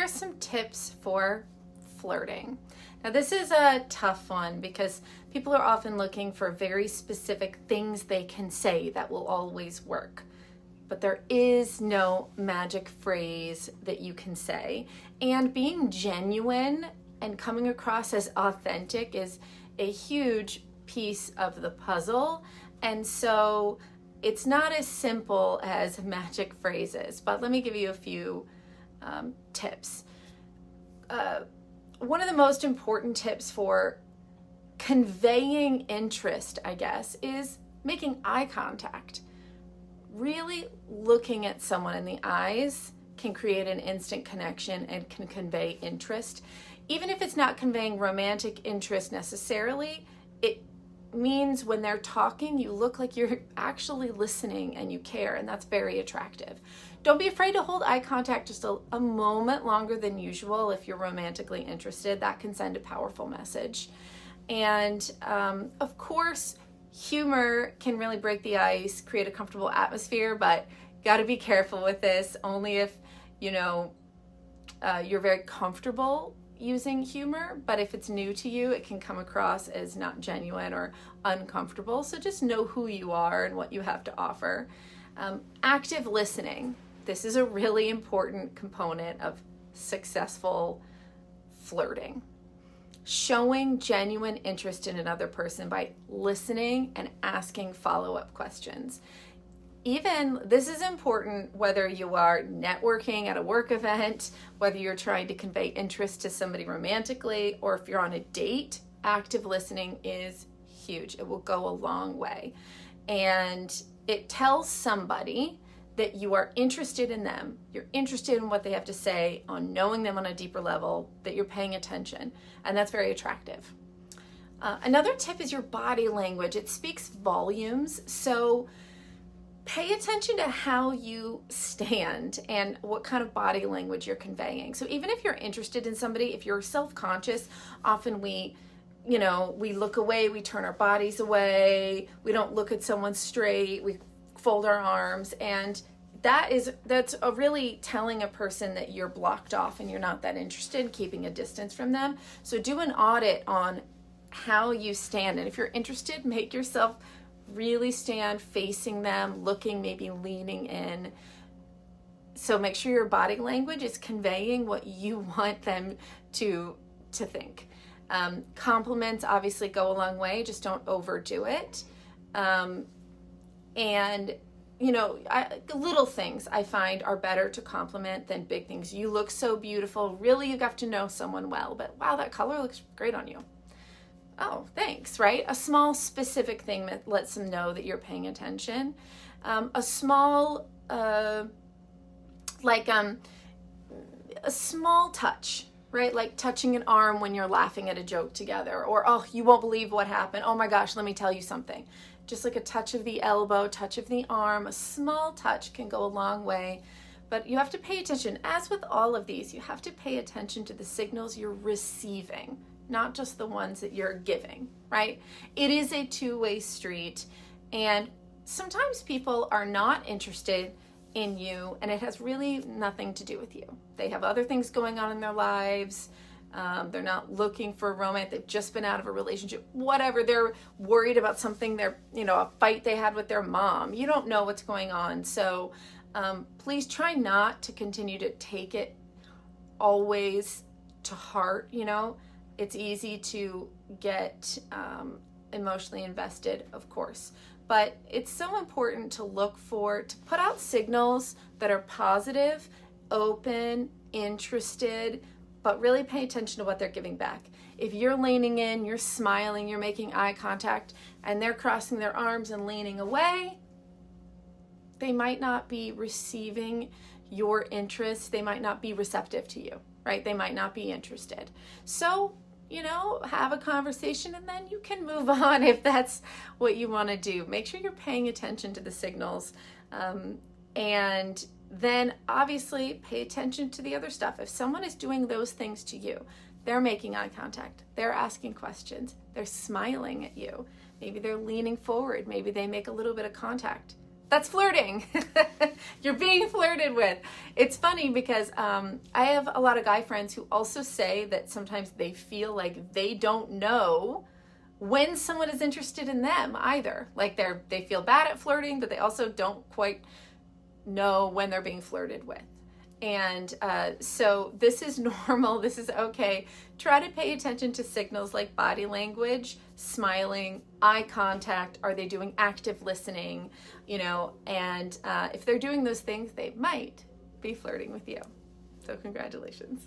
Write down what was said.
are some tips for flirting. Now, this is a tough one because people are often looking for very specific things they can say that will always work. But there is no magic phrase that you can say. And being genuine and coming across as authentic is a huge piece of the puzzle. And so it's not as simple as magic phrases, but let me give you a few tips. One of the most important tips for conveying interest, I guess, is making eye contact. Really looking at someone in the eyes can create an instant connection and can convey interest. Even if it's not conveying romantic interest necessarily, it means when they're talking, you look like you're actually listening and you care, and that's very attractive. Don't be afraid to hold eye contact just a moment longer than usual if you're romantically interested. That can send a powerful message. And of course, humor can really break the ice, create a comfortable atmosphere, but got to be careful with this. Only if, you're very comfortable using humor, but if it's new to you, it can come across as not genuine or uncomfortable. So just know who you are and what you have to offer. Active listening. This is a really important component of successful flirting. Showing genuine interest in another person by listening and asking follow-up questions. Even this is important whether you are networking at a work event, whether you're trying to convey interest to somebody romantically, or if you're on a date. Active listening is huge. It will go a long way. And it tells somebody that you are interested in them, you're interested in what they have to say, on knowing them on a deeper level, that you're paying attention, and that's very attractive. Another tip is your body language. It speaks volumes, so pay attention to how you stand and what kind of body language you're conveying. So even if you're interested in somebody, if you're self-conscious, often we look away, we turn our bodies away, we don't look at someone straight, we fold our arms, and that's a really telling a person that you're blocked off and you're not that interested, keeping a distance from them. So do an audit on how you stand, and if you're interested, make yourself really stand facing them, looking, maybe leaning in. So make sure your body language is conveying what you want them to think. Compliments obviously go a long way, just don't overdo it. And little things I find are better to compliment than big things. You look so beautiful. Really, you have to know someone well, but wow, that color looks great on you. Oh, thanks, right? A small specific thing that lets them know that you're paying attention. A small touch, right? Like touching an arm when you're laughing at a joke together, or, oh, you won't believe what happened. Oh my gosh, let me tell you something. Just like a touch of the elbow, touch of the arm, a small touch can go a long way. But you have to pay attention. As with all of these, you have to pay attention to the signals you're receiving, not just the ones that you're giving, right? It is a two-way street, and sometimes people are not interested in you, and it has really nothing to do with you. They have other things going on in their lives. They're not looking for a romance. They've just been out of a relationship, whatever. They're worried about something, a fight they had with their mom. You don't know what's going on. So please try not to continue to take it always to heart. It's easy to get emotionally invested, of course, but it's so important to put out signals that are positive, open, interested, but really pay attention to what they're giving back. If you're leaning in, you're smiling, you're making eye contact, and they're crossing their arms and leaning away, they might not be receiving your interest. They might not be receptive to you, right? They might not be interested. So, have a conversation, and then you can move on if that's what you want to do. Make sure you're paying attention to the signals, and then obviously pay attention to the other stuff. If someone is doing those things to you, they're making eye contact, they're asking questions, they're smiling at you, maybe they're leaning forward, maybe they make a little bit of contact, That's flirting. You're being flirted with. It's funny because I have a lot of guy friends who also say that sometimes they feel like they don't know when someone is interested in them either. Like they feel bad at flirting, but they also don't quite know when they're being flirted with. And so this is normal. This is okay. Try to pay attention to signals like body language, smiling, eye contact. Are they doing active listening? You know, and if they're doing those things, they might be flirting with you. So congratulations.